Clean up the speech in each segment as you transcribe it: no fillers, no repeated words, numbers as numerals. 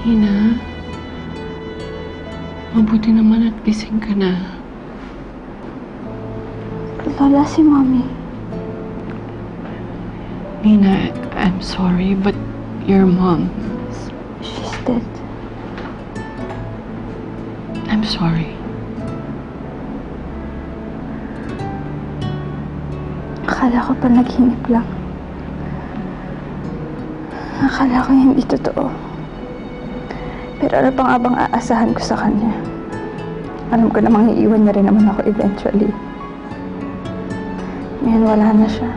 Ina, mabuti naman at gising ka na. Lola, si Mommy. Nina, I'm sorry, but your mom... She's dead. I'm sorry. Akala ko pa naghinip lang. Akala ko hindi totoo. Pero ano pang abang aasahan ko sa kanya? Alam ko namang iiwan niya rin naman ako eventually. Ngayon wala na siya.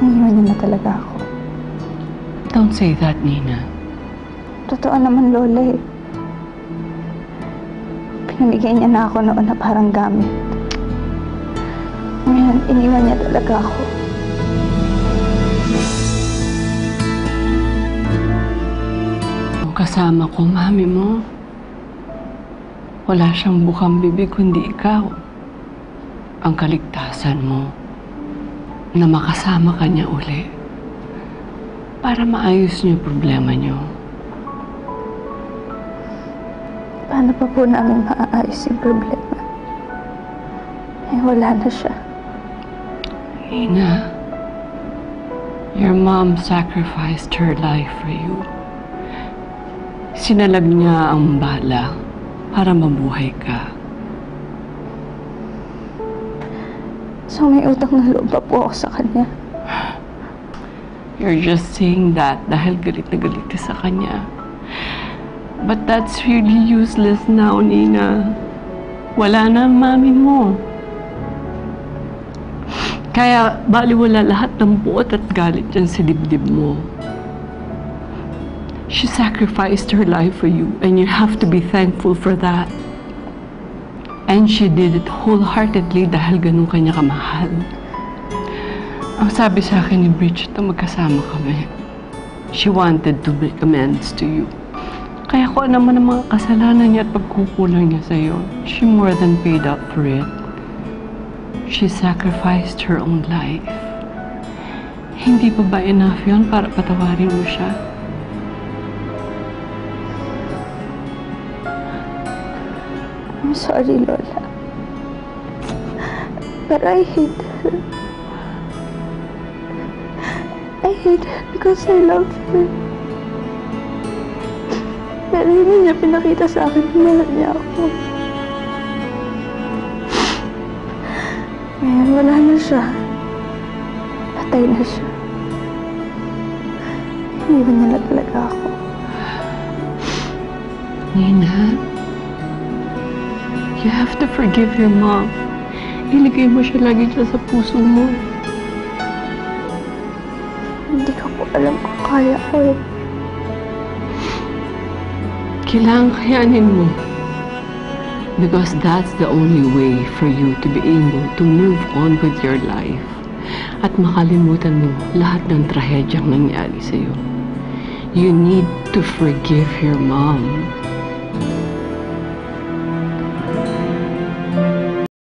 Iiwan niya na talaga ako. Don't say that, Nina. Totoo naman, Lola eh. Pinamigay niya na ako noon na parang gamit. Ngayon, iniwan niya talaga ako. Ang kasama ko, mami mo. Wala siyang bukang bibig kundi ikaw. Ang kaligtasan mo na makasama ka niya uli para maayos niyo yung problema niyo. Paano pa po namin maaayos yung problema? Eh, wala na siya. Ina, your mom sacrificed her life for you. Sinalag niya ang bala para mabuhay ka. So may utang na loob pa po ako sa kanya. You're just saying that dahil galit na galit ka sa kanya. But that's really useless now, Nina. Wala na ang mami mo. Kaya baliwala lahat ng buot at galit dyan sa dibdib mo. She sacrificed her life for you and you have to be thankful for that. And she did it wholeheartedly dahil ganun kanya kamahal. Ang sabi sa akin ni Bridget na magkasama kami, she wanted to make amends to you. Kaya kung ano man ang mga kasalanan niya at pagkukulang niya sa'yo, she more than paid up for it. She sacrificed her own life. Hindi pa ba enough yun para patawarin mo siya? I'm sorry, Lola. But I hate her. I hate her because I love her. Pero hindi niya pinakita sa akin na mahal niya ako. Ngayon, wala na siya. Patay na siya. Iniwan niya na talaga ako. Nina, you have to forgive your mom. Ilagay mo siya lagi dyan sa puso mo. Hindi ko po alam kung kaya ko eh. Kailangan kayanin mo. Because that's the only way for you to be able to move on with your life at makalimutan mo lahat ng trahedyang nangyari sa'yo. You need to forgive your mom.